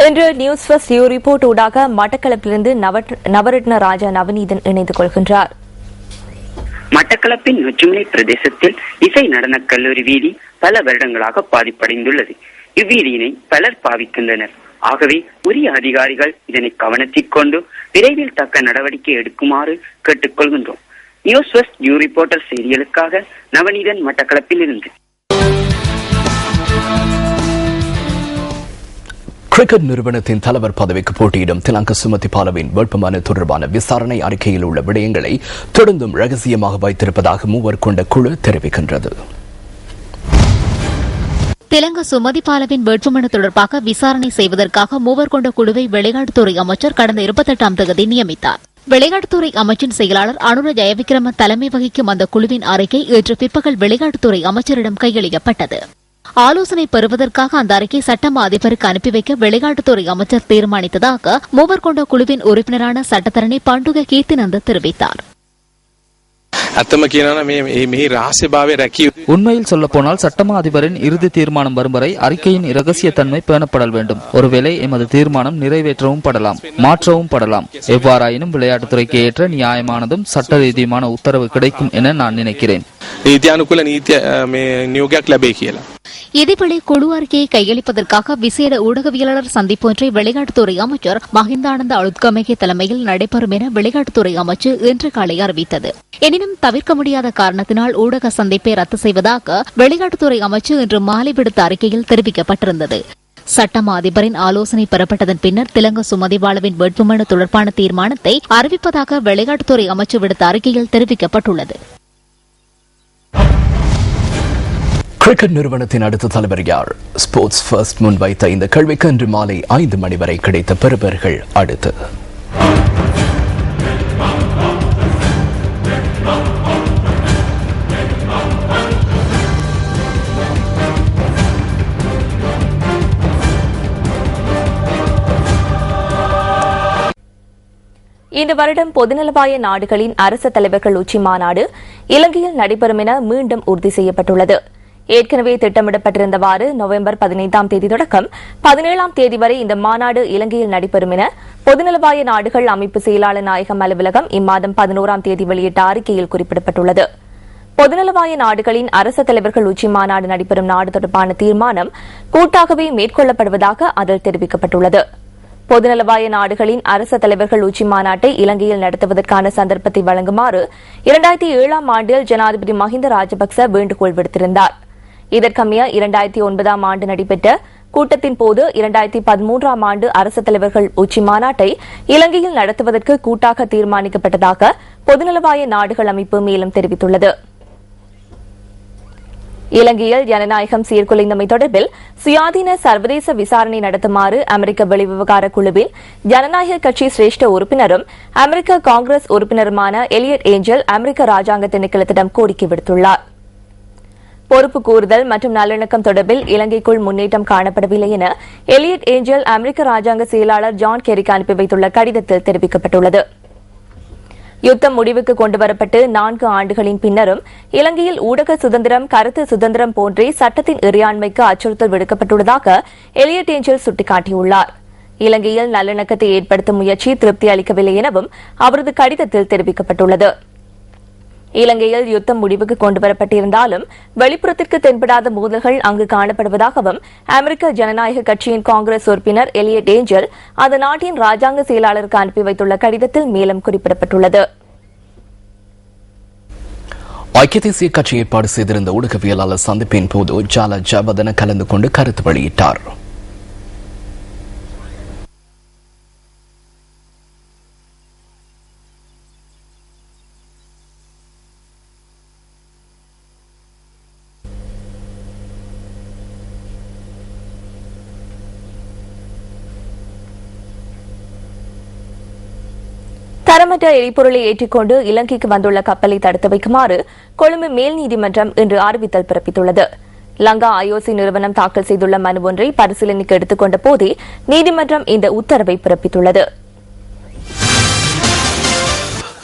இன்று news first you report ஊடாக மட்டக்களப்பிலிருந்து நவரத்ன ராஜா நவநீதன் இணைந்து கொள்கின்றார். மட்டக்களப்பின் நொச்சிமுனை பிரதேசத்தில் இசை நடன கல்லூரி வீதி பல வருடங்களாக பாதிப்படைந்துள்ளது. இவ்வீதியினை பலர் பாவிக்கின்றனர். ஆகவே உரிய அதிகாரிகள் இதனை கவனத்தில் கொண்டு விரைவில் தக்க நடவடிக்கை எடுக்குமாறு கேட்டுக்கொள்கின்றோம். நியூஸ் ஃபர்ஸ்ட் யூ ரிப்போர்ட்டர் செய்திகளுக்காக நவநீதன், மட்டக்களப்பில் இருந்து. கிரிக்கெட் நிறுவனத்தின் தலைவர் பதவிக்கு போட்டியிடும் திலங்க சுமதிபாலவின் வேட்புமனு தொடர்பான விசாரணை அறிக்கையில் உள்ள விடயங்களை தொடர்ந்தும் ரகசியமாக வைத்திருப்பதாக மூவர் கொண்ட குழு தெரிவிக்கின்றது. திலங்க சுமதிபாலவின் வேட்புமனு தொடர்பாக விசாரணை செய்வதற்காக மூவர் கொண்ட குழுவை வெளிநாட்டுத்துறை அமைச்சர் கடந்த 28ஆம் தேதி நியமித்தார். வெளிநாட்டுத்துறை அமைச்சின் செயலாளர் அனுர ஜெயவிக்ரம தலைமை வகிக்கும் அந்த குழுவின் அறிக்கை இன்று பிற்பகல் வெளிநாட்டுத்துறை அமைச்சரிடம் கையளிக்கப்பட்டது. ஆலோசனை பெறுவதற்காக அந்த அறிக்கை சட்டமா அதிபருக்கு அனுப்பி வைக்க வெளிநாட்டுத்துறை அமைச்சர் தீர்மானித்ததாக மூவர் கொண்ட குழுவின் உறுப்பினரான சட்டத்தரணி பண்டுக கீர்த்திநந்த தெரிவித்தார். உண்மையில் சொல்லப்போனால் சட்டமா அதிபரின் இறுதி தீர்மானம் வரும் வரை அறிக்கையின் இரகசியத்தன்மை பேணப்படல் வேண்டும். ஒருவேளை எமது தீர்மானம் நிறைவேற்றவும் படலாம், மாற்றவும் படலாம். எவ்வாறாயினும் விளையாட்டுத்துறைக்கு ஏற்ற நியாயமானதும் சட்ட ரீதியான உத்தரவு கிடைக்கும் என நான் நினைக்கிறேன். இதேவேளை குழு அறிக்கையை கையளிப்பதற்காக விசேட ஊடகவியலாளர் சந்திப்பு ஒன்றை வெளிநாட்டுத்துறை அமைச்சர் மஹிந்தானந்த அழுத்கமகே தலைமையில் நடைபெறும் என வெளிநாட்டுத்துறை அமைச்சு இன்று காலை அறிவித்தது. எனினும் தவிர்க்க முடியாத காரணத்தினால் ஊடக சந்திப்பை ரத்து செய்வதாக வெளிநாட்டுத்துறை அமைச்சு இன்று மாலை விடுத்த அறிக்கையில் தெரிவிக்கப்பட்டிருந்தது. சட்டமா அதிபரின் ஆலோசனை பெறப்பட்டதன் பின்னர் திலங்க சுமதிபாலவின் வேட்புமனு தொடர்பான தீர்மானத்தை அறிவிப்பதாக வெளிநாட்டுத்துறை அமைச்சு விடுத்த அறிக்கையில் தெரிவிக்கப்பட்டுள்ளது. கிரிக்கெட் நிறுவனத்தின் அடுத்த தலைவர் யார்? ஸ்போர்ட்ஸ் ஃபர்ஸ்ட் முன்வைத்த இந்த கேள்விக்கு இன்று மாலை 5 மணி வரை கிடைத்த பெறுபேறுகள் அடுத்து. இந்த வருடம் பொதுநலவாய நாடுகளின் அரசு தலைவர்கள் உச்சி மாநாடு இலங்கையில் நடைபெறும் என மீண்டும் உறுதி செய்யப்பட்டுள்ளது. ஏற்கனவே திட்டமிடப்பட்டிருந்தவாறு நவம்பர் 15ஆம் தேதி தொடக்கம் 17ஆம் தேதி வரை இந்த மாநாடு இலங்கையில் நடைபெறும் என பொதுநலவாய நாடுகள் அமைப்பு செயலாளர் நாயகம் அலுவலகம் இம்மாதம் 11ஆம் தேதி வெளியிட்ட அறிக்கையில் குறிப்பிடப்பட்டுள்ளது. பொதுநலவாய நாடுகளின் அரசு தலைவர்கள் உச்சி மாநாடு நடைபெறும் நாடு தொடர்பான தீர்மானம் கூட்டாகவே மேற்கொள்ளப்படுவதாக அதில் தெரிவிக்கப்பட்டுள்ளது. பொதுநலவாய நாடுகளின் அரசு தலைவர்கள் உச்சி மாநாட்டை இலங்கையில் நடத்துவதற்கான சந்தர்ப்பத்தை வழங்குமாறு 2007ஆம் ஆண்டில் ஜனாதிபதி மஹிந்த ராஜபக்ச வேண்டுகோள் விடுத்திருந்தார். இதற்கமைய 2009ஆம் ஆண்டு நடைபெற்ற கூட்டத்தின் போது 2013ஆம் ஆண்டு அரசு தலைவர்கள் உச்சி மாநாட்டை இலங்கையில் நடத்துவதற்கு கூட்டாக தீர்மானிக்கப்பட்டதாக பொதுநலவாய நாடுகள் அமைப்பு மேலும் தெரிவித்துள்ளது. இலங்கையில் ஜனநாயகம் சீர்குலைந்தமை தொடர்பில் சுயாதீன சர்வதேச விசாரணை நடத்துமாறு அமெரிக்க வெளிவிவகார குழுவில் ஜனநாயக கட்சி சிரேஷ்ட உறுப்பினரும் அமெரிக்க காங்கிரஸ் உறுப்பினருமான எலியட் ஏஞ்சல் அமெரிக்க ராஜாங்க திணைக்களத்திடம் கோரிக்கை விடுத்துள்ளார். பொறுப்பு கூறுதல் மற்றும் நல்லிணக்கம் தொடர்பில் இலங்கைக்குள் முன்னேற்றம் காணப்படவில்லை என எலியட் ஏஞ்சல் அமெரிக்க ராஜாங்க செயலாளர் ஜான் கெரிக்கு அனுப்பி வைத்துள்ள கடிதத்தில் தெரிவிக்கப்பட்டுள்ளது. யுத்தம் முடிவுக்கு கொண்டுவரப்பட்டு 4 ஆண்டுகளின் பின்னரும் இலங்கையில் ஊடக சுதந்திரம், கருத்து சுதந்திரம் போன்றே சட்டத்தின் இறையாண்மைக்கு அச்சுறுத்தல் விடுக்கப்பட்டுள்ளதாக எலியட் ஏஞ்சல் சுட்டிக்காட்டியுள்ளார். இலங்கையில் நல்லிணக்கத்தை ஏற்படுத்தும் முயற்சி திருப்தி அளிக்கவில்லை எனவும் அவரது கடிதத்தில் தெரிவிக்கப்பட்டுள்ளது. இலங்கையில் யுத்தம் முடிவுக்கு கொண்டுவரப்பட்டிருந்தாலும் வெளிப்புறத்திற்கு தென்படாத மோதல்கள் அங்கு காணப்படுவதாகவும் அமெரிக்க ஜனநாயக கட்சியின் காங்கிரஸ் உறுப்பினர் எலியட் ஏஞ்சல் அந்த நாட்டின் ராஜாங்க செயலாளருக்கு அனுப்பி வைத்துள்ள கடிதத்தில் மேலும் குறிப்பிடப்பட்டுள்ளது. ஐக்கிய தேசிய கட்சி ஏற்பாடு செய்திருந்த ஊடகவியலாளர் சந்திப்பின் போது ஜால ஜவதன கலந்து கொண்டு கருத்து வெளியிட்டார். தரமற்ற எரிபொருளை ஏற்றிக்கொண்டு இலங்கைக்கு வந்துள்ள கப்பலை தடுத்து வைக்குமாறு கொழும்பு மேல் நீதிமன்றம் இன்று அறிவித்தல் பிறப்பித்துள்ளது. லங்கா ஐஓசி நிறுவனம் தாக்கல் செய்துள்ள மனு ஒன்றை பரிசீலனைக்கு எடுத்துக்கொண்ட போதே நீதிமன்றம் இந்த உத்தரவை பிறப்பித்துள்ளது.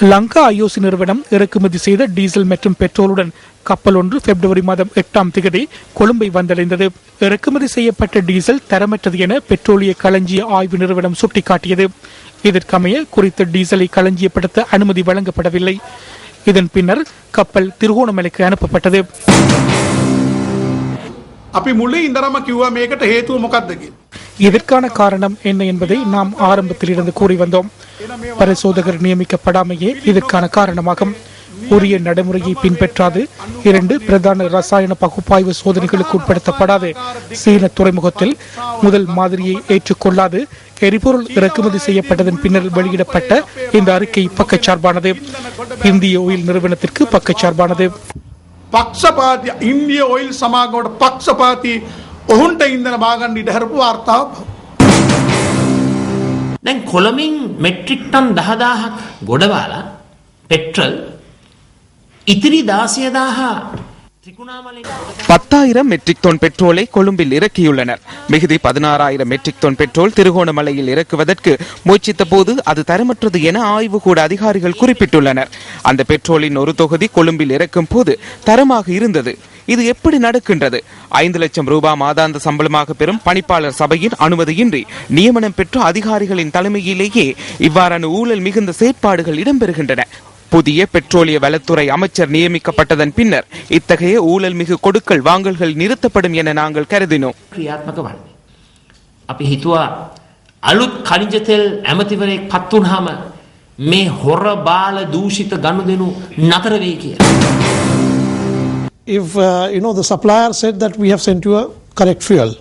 லங்கா ஐஓசி நிறுவனம் இறக்குமதி செய்த டீசல் மற்றும் பெட்ரோலுடன் கப்பல் ஒன்று பிப்ரவரி மாதம் 8ஆம் தேதி கொழும்பை வந்தடைந்தது. இறக்குமதி செய்யப்பட்ட டீசல் தரமற்றது என பெட்ரோலிய களஞ்சிய ஆய்வு நிறுவனம் சுட்டிக்காட்டியது. இதற்கமைய குறித்த டீசலை களஞ்சியப்படுத்த அனுமதி வழங்கப்படவில்லை. இதன் பின்னர் கப்பல் திருகோணமலைக்கு அனுப்பப்பட்டது. இதற்கான காரணம் என்ன என்பதை நாம் ஆரம்பத்தில் இருந்து கூறி வந்தோம். பரிசோதகர் நியமிக்கப்படாமையே இதற்கான காரணமாகும். உரிய நடைமுறையை பின்பற்றாது 2 பிரதான ரசாயன பகுப்பாய்வு சோதனைகளுக்கு உட்படுத்தப்படாது, சீன துறைமுகத்தில் முதல் மாதிரியை ஏற்றுக்கொள்ளாது, எரிபொருள் இறக்குமதி செய்யப்பட்டதன் பின்னர் வெளியிடப்பட்ட இந்த அறிக்கை பக்கச்சார்பானது. இந்திய ஆயில் நிறுவனத்திற்கு பக்கச்சார்பானது. පක්ෂපාති ඉන්දිය ඔයිල් සමාගමට පක්ෂපාති ඔහුන්ට ඉන්දන බාගන්න ඉඩ හරපු වාර්තාව. දැන් කොළඹින් මෙට්‍රික් ටන් 10000ක් ගොඩවාලා පෙට්‍රල් ඉතිරි 16000 10,000 மெட்ரிக் டன் பெட்ரோலை கொழும்பில் இறக்கியுள்ளனர். மிகுதி 16,000 மெட்ரிக் டன் பெட்ரோல் திருகோணமலையில் இறக்குவதற்கு முயற்சித்த போது அது தரமற்றது என ஆய்வுக்கூட அதிகாரிகள் குறிப்பிட்டுள்ளனர். அந்த பெட்ரோலின் ஒரு தொகுதி கொழும்பில் இறக்கும் போது தரமாக இருந்தது. இது எப்படி நடக்கின்றது? 5 லட்சம் ரூபாய் மாதாந்த சம்பளமாக பெறும் பணிப்பாளர் சபையின் அனுமதியின்றி நியமனம் பெற்ற அதிகாரிகளின் தலைமையிலேயே இவ்வாறான ஊழல் மிகுந்த செயற்பாடுகள் இடம்பெறுகின்றன. புதிய பெட்ரோலிய வளத்துறை அமைச்சர் நியமிக்கப்பட்டதன் பின்னர் இத்தகைய ஊழல் மிகு கொடுக்கல் வாங்கல்கள் நிறுத்தப்படும் என நாங்கள் கருதினோம். අපි හිතුවා අලුත් ඛනිජ තෙල් ඇමතිවරයෙක් පත් වුණාම මේ හොර බාල දූෂිත ගනුදෙනු නතර වෙයි කියලා. If the supplier said that we have sent you a correct fuel,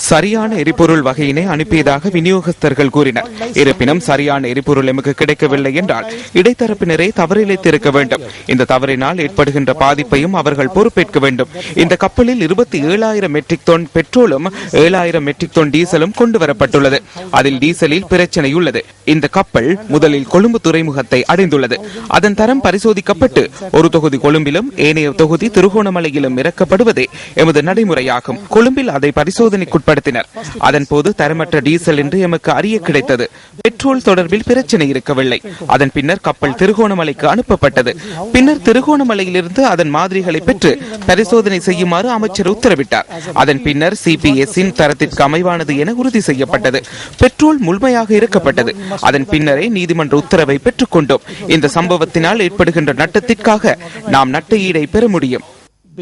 சரியான எரிபொருள் வகையினை அனுப்பியதாக விநியோகஸ்தர்கள் கூறினர். இருப்பினும் சரியான எரிபொருள் எமக்கு கிடைக்கவில்லை என்றால் இடைத்தரப்பினரை தவறிழைத்திருக்க வேண்டும். இந்த தவறினால் ஏற்படுகின்ற பாதிப்பையும் அவர்கள் பொறுப்பேற்க வேண்டும். இந்த கப்பலில் 27,000 மெட்ரிக் டன் பெட்ரோலும் 7,000 மெட்ரிக் டன் டீசலும் கொண்டு வரப்பட்டுள்ளது. அதில் டீசலில் பிரச்சனை உள்ளது. இந்த கப்பல் முதலில் கொழும்பு துறைமுகத்தை அடைந்துள்ளது. அதன் தரம் பரிசோதிக்கப்பட்டு ஒரு தொகுதி கொழும்பிலும் ஏனைய தொகுதி திருகோணமலையிலும் இறக்கப்படுவதே எமது நடைமுறையாகும். கொழும்பில் அதை பரிசோதனைக்கு படுத்தினர். அதன் போது தரமற்ற டீசல் என்று எமக்கு அறிய கிடைத்தது. பெட்ரோல் தொடர்பில் பிரச்சனை இருக்கவில்லை. அதன் பின்னர் கப்பல் திருகோணமலைக்கு அனுப்பப்பட்டது. பின்னர் திருகோணமலையிலிருந்து அதன் மாதிரிகளை பெற்று பரிசோதனை செய்யுமாறு அமைச்சர் உத்தரவிட்டார். அதன் பின்னர் CPS-இன் தரத்திற்கு அமைவானது என உறுதி செய்யப்பட்டது. பெட்ரோல் முழுமையாக இறக்கப்பட்டது. அதன் பின்னரே நீதிமன்ற உத்தரவை பெற்றுக் கொண்டோம். இந்த சம்பவத்தினால் ஏற்படுகின்ற நட்டத்திற்காக நாம் நட்ட ஈடை பெற முடியும்.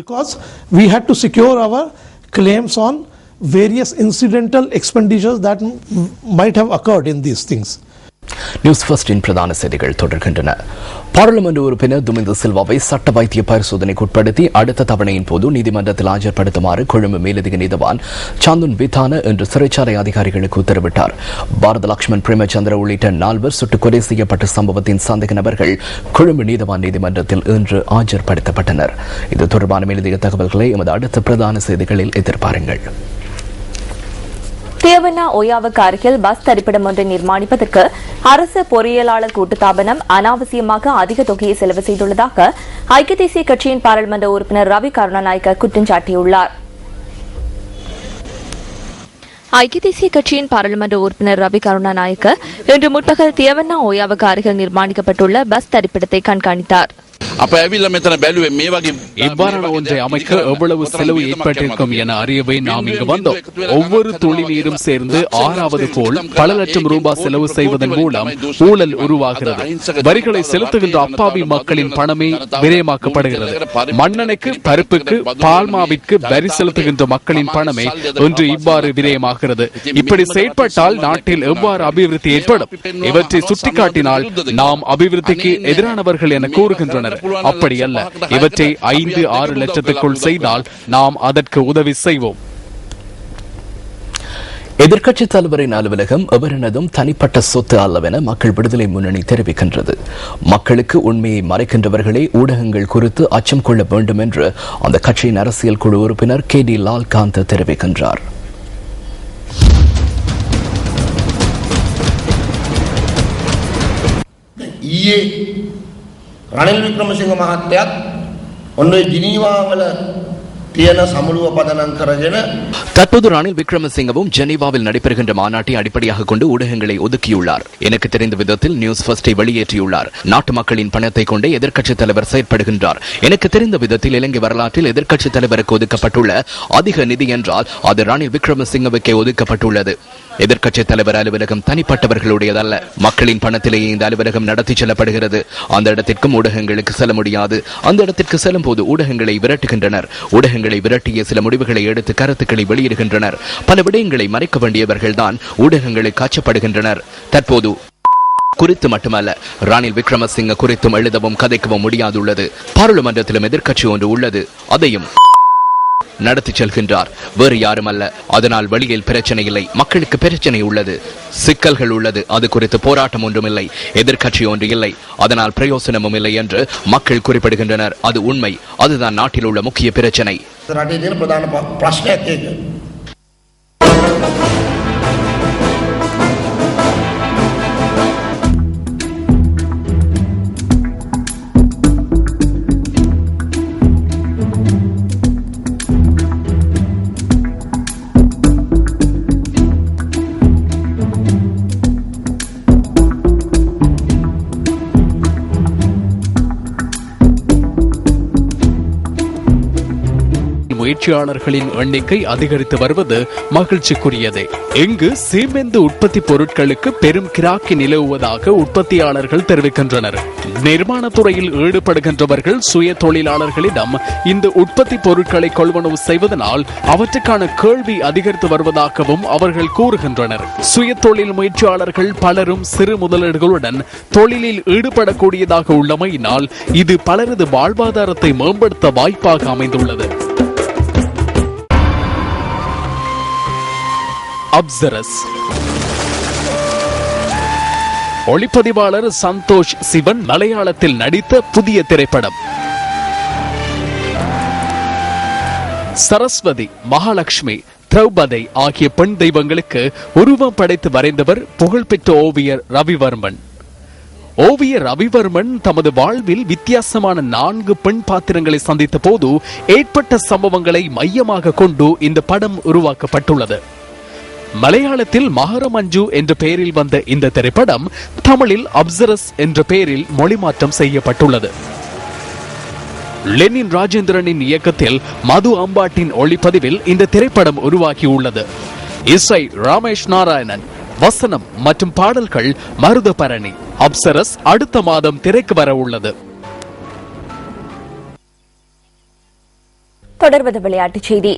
Because we had to secure our claims on various incidental expenditures that might have occurred in these things. News ஃபர்ஸ்டின் பிரதான செய்திகள் தொடர்கின்றன. பாராளுமன்ற உறுப்பினர் துமிந்த சில்வாவை சட்ட வைத்திய பரிசோதனைக்கு உட்படுத்தி அடுத்த தவணையின் போது நீதிமன்றத்தில் ஆஜர்படுத்துமாறு கொழும்பு மேலதிக நீதவான் சாந்துன் வித்தான இன்று சிறைச்சாலை அதிகாரிகளுக்கு உத்தரவிட்டார். பாரத லட்சுமன் பிரேமச்சந்திர உள்ளிட்ட 4 சுட்டுக் கொலை செய்யப்பட்ட சம்பவத்தின் சந்தேக நபர்கள் கொழும்பு நீதவான் நீதிமன்றத்தில் இன்று ஆஜர்படுத்தப்பட்டனர். இது தொடர்பான மேலதிக தகவல்களை எமது அடுத்த பிரதான செய்திகளில் எதிர்பாருங்கள். தேவண்ணா ஓயாவுக்கு அருகில் பஸ் தரிப்பிடம் ஒன்றை நிர்மாணிப்பதற்கு அரசு பொறியியலாளர் கூட்டுத்தாபனம் அனாவசியமாக அதிக தொகையை செலவு செய்துள்ளதாக ஐக்கிய தேசிய கட்சியின் பாராளுமன்ற உறுப்பினர் ரவி கருணாநாயக்க குற்றம் சாட்டியுள்ளார். ஐக்கிய தேசிய கட்சியின் பாராளுமன்ற உறுப்பினர் ரவி கருணாநாயக்க இன்று முற்பகல் தேவண்ணா ஓயாவுக்கு அருகில் நிர்மாணிக்கப்பட்டுள்ள பஸ் தரிப்பிடத்தை கண்காணித்தார். இவ்வாறான ஒன்றை அமைக்க எவ்வளவு செலவு ஏற்பட்டிருக்கும் என அறியவே நாம் இங்கு வந்தோம். ஒவ்வொரு துளி நீரும் சேர்ந்து 6வது போல் பல லட்சம் ரூபாய் செலவு செய்வதன் மூலம் ஊழல் உருவாகிறது. வரிகளை செலுத்துகின்ற அப்பாவி மக்களின் பணமே விரயமாக்கப்படுகிறது. மண்ணெண்ணெய்க்கு, பருப்புக்கு, பால்மாவிற்கு வரி செலுத்துகின்ற மக்களின் பணமே ஒன்று இவ்வாறு விரயமாகிறது. இப்படி செயற்பட்டால் நாட்டில் எவ்வாறு அபிவிருத்தி ஏற்படும்? இவற்றை சுட்டிக்காட்டினால் நாம் அபிவிருத்திக்கு எதிரானவர்கள் என கூறுகின்றனர். அப்படி அல்ல. இவற்றை 5-6 லட்சத்துக்குள் செய்தால் நாம் அதற்கு உதவி செய்வோம். எதிர்க்கட்சித் தலைவரின் அலுவலகம் எவரினதும் தனிப்பட்ட சொத்து அல்லவென மக்கள் விடுதலை முன்னணி தெரிவிக்கின்றது. மக்களுக்கு உண்மையை மறைக்கின்றவர்களே ஊடகங்கள் குறித்து அச்சம் கொள்ள வேண்டும் என்று அந்த கட்சியின் அரசியல் குழு உறுப்பினர் KD லால்காந்த் தெரிவிக்கின்றார். රනිල් වික්‍රමසිංහ මහත්තයත් ඔන්න ජිනීවා වල தற்போது ரணில் விக்ரமசிங்கவும் ஜெனீவாவில் நடைபெறுகின்ற மாநாட்டை அடிப்படையாக கொண்டு ஊடகங்களை ஒதுக்கியுள்ளார். எனக்கு தெரிந்த விதத்தில் நியூஸ் ஃபர்ஸ்டை வெளியேற்றியுள்ளார். நாட்டு மக்களின் பணத்தை கொண்டு எதிர்க்கட்சித் தலைவர் செயற்படுகின்றார். எனக்கு தெரிந்த விதத்தில் இலங்கை வரலாற்றில் எதிர்க்கட்சித் தலைவருக்கு ஒதுக்கப்பட்டுள்ள அதிக நிதி என்றால் அது ரணில் விக்ரமசிங்கவுக்கே ஒதுக்கப்பட்டுள்ளது. எதிர்க்கட்சித் தலைவர் அலுவலகம் தனிப்பட்டவர்களுடையதல்ல. மக்களின் பணத்திலேயே இந்த அலுவலகம் நடத்தி செல்லப்படுகிறது. அந்த இடத்திற்கும் ஊடகங்களுக்கு செல்ல முடியாது. அந்த இடத்திற்கு செல்லும் போது ஊடகங்களை விரட்டுகின்றனர். ஊடகங்களை விரட்டிய சில முடிவுகளை எடுத்து கருத்துக்களை வெளியிடுகின்றனர். பல விடயங்களை மறைக்க வேண்டியவர்கள்தான் ஊடகங்களுக்கு அச்சப்படுகின்றனர். தற்போது குறித்து மட்டுமல்ல, ரணில் விக்ரமசிங்க குறித்தும் எழுதவும் கதைக்கவும் முடியாதுள்ளது. பாராளுமன்றத்திலும் எதிர்க்கட்சி ஒன்று உள்ளது. அதையும் நடத்தி செல்கின்றார். வேறு யாரும் அல்ல. அதனால் வெளியில் பிரச்சனை இல்லை. மக்களுக்கு பிரச்சனை உள்ளது, சிக்கல்கள் உள்ளது. அது குறித்து போராட்டம் ஒன்றும் இல்லை, எதிர்க்கட்சி ஒன்று இல்லை, அதனால் பிரயோசனமும் இல்லை என்று மக்கள் குறிப்பிடுகின்றனர். அது உண்மை. அதுதான் நாட்டில் உள்ள முக்கிய பிரச்சனை. முயற்சியாளர்களின் எண்ணிக்கை அதிகரித்து வருவது மகிழ்ச்சிக்குரியதே. இங்கு சீமெந்து உற்பத்தி பொருட்களுக்கு பெரும் கிராக்கி நிலவுவதாக உற்பத்தியாளர்கள் தெரிவிக்கின்றனர். நிர்மாண துறையில் ஈடுபடுகின்றவர்கள் சுய தொழிலாளர்களிடம் இந்த உற்பத்தி பொருட்களை கொள்வனவு செய்வதனால் அவற்றுக்கான கேள்வி அதிகரித்து வருவதாகவும் அவர்கள் கூறுகின்றனர். சுய தொழில் முயற்சியாளர்கள் பலரும் சிறு முதலீடுகளுடன் தொழிலில் ஈடுபடக்கூடியதாக உள்ளமையினால் இது பலரது வாழ்வாதாரத்தை மேம்படுத்த வாய்ப்பாக அமைந்துள்ளது. அப்சரஸ் ஒளிப்பதிவாளர் சந்தோஷ் சிவன் மலையாளத்தில் நடித்த புதிய திரைப்படம். சரஸ்வதி, மகாலட்சுமி, திரௌபதி ஆகிய பெண் தெய்வங்களுக்கு உருவம் படைத்து வரைந்தவர் புகழ்பெற்ற ஓவியர் ரவிவர்மன். ஓவியர் ரவிவர்மன் தமது வாழ்வில் வித்தியாசமான 4 பெண் பாத்திரங்களை சந்தித்த போது ஏற்பட்ட சம்பவங்களை மையமாக கொண்டு இந்த படம் உருவாக்கப்பட்டுள்ளது. மலையாளத்தில் மகரமஞ்சு என்ற பெயரில் வந்த இந்த திரைப்படம் தமிழில் அப்சரஸ் என்ற பெயரில் மொழிமாற்றம் செய்யப்பட்டுள்ளது. லெனின் ராஜேந்திரனின் இயக்கத்தில் மது அம்பாட்டின் ஒளிப்பதிவில் இந்த திரைப்படம் உருவாகியுள்ளது. இசை ரமேஷ் நாராயணன், வசனம் மற்றும் பாடல்கள் மருதபரணி. அப்சரஸ் அடுத்த மாதம் திரைக்கு வர உள்ளது. தொடர்வது விளையாட்டுச் செய்தி.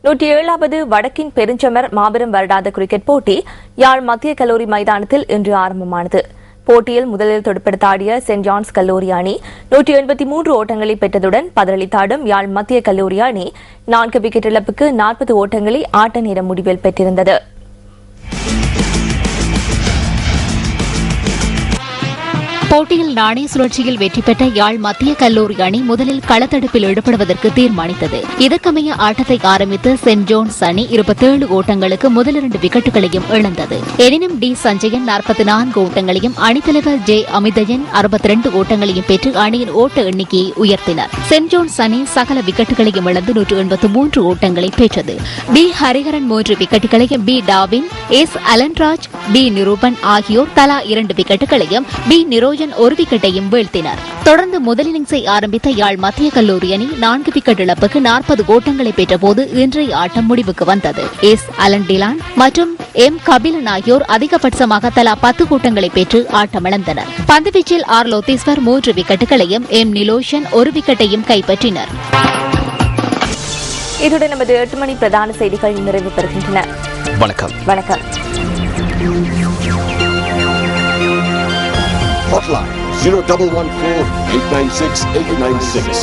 107வது வடக்கின் பெருஞ்சமர் மாபெரும் வருடாந்த கிரிக்கெட் போட்டி யாழ் மத்திய கல்லூரி மைதானத்தில் இன்று ஆரம்பமானது. போட்டியில் முதலில் துடுப்படுத்தாடிய சென்ட் ஜான்ஸ் கல்லூரி அணி 183 ஓட்டங்களை பெற்றதுடன் பதிலளித்தாடும் யாழ் மத்திய கல்லூரி அணி 4 விக்கெட் இழப்புக்கு 40 ஓட்டங்களை ஆட்ட நேர முடிவில் பெற்றிருந்தது. போட்டியில் நாணய சுழற்சியில் வெற்றி பெற்ற யாழ் மத்திய கல்லூரி அணி முதலில் களத்தடுப்பில் ஈடுபடுவதற்கு தீர்மானித்தது. இதற்கமைய ஆட்டத்தை ஆரம்பித்த சென்ட் ஜோன்ஸ் அணி 27 ஓட்டங்களுக்கு முதல் 2 விக்கெட்டுகளையும் இழந்தது. எனினும் டி சஞ்சயன் 44 ஓட்டங்களையும் அணித்தலைவர் ஜே அமிதயன் 62 ஓட்டங்களையும் பெற்று அணியின் ஓட்ட எண்ணிக்கையை உயர்த்தினர். சென்ட் ஜோன்ஸ் அணி சகல விக்கெட்டுகளையும் இழந்து 183 ஓட்டங்களை பெற்றது. பி ஹரிஹரன் 3 விக்கெட்டுகளையும், P Davin, S Alanraj, P Niroopan ஆகியோர் தலா 2 விக்கெட்டுகளையும், பி நிரோஜன் 1 விக்கெட்டையும் வீழ்த்தினர். தொடர்ந்து முதல் இன்னிங்ஸை ஆரம்பித்த யாழ் மத்திய கல்லூரி அணி 4 விக்கெட் இழப்புக்கு 40 ஓட்டங்களை பெற்றபோது இன்றைய ஆட்டம் முடிவுக்கு வந்தது. எஸ் அலன் டிலான் மற்றும் எம் கபிலன் ஆகியோர் அதிகபட்சமாக தலா 10 ஓட்டங்களை பெற்று ஆட்டமிழந்தனர். பந்துவீச்சில் ஆர் லோத்தீஸ்வர் 3 விக்கெட்டுகளையும், எம் நிலோஷன் 1 விக்கெட்டையும் கைப்பற்றினர். இதுடன் நமது 8 மணி பிரதான செய்திகள் நிறைவு பெறுகின்றன. வணக்கம். வணக்கம். Hotline 0114 896 896.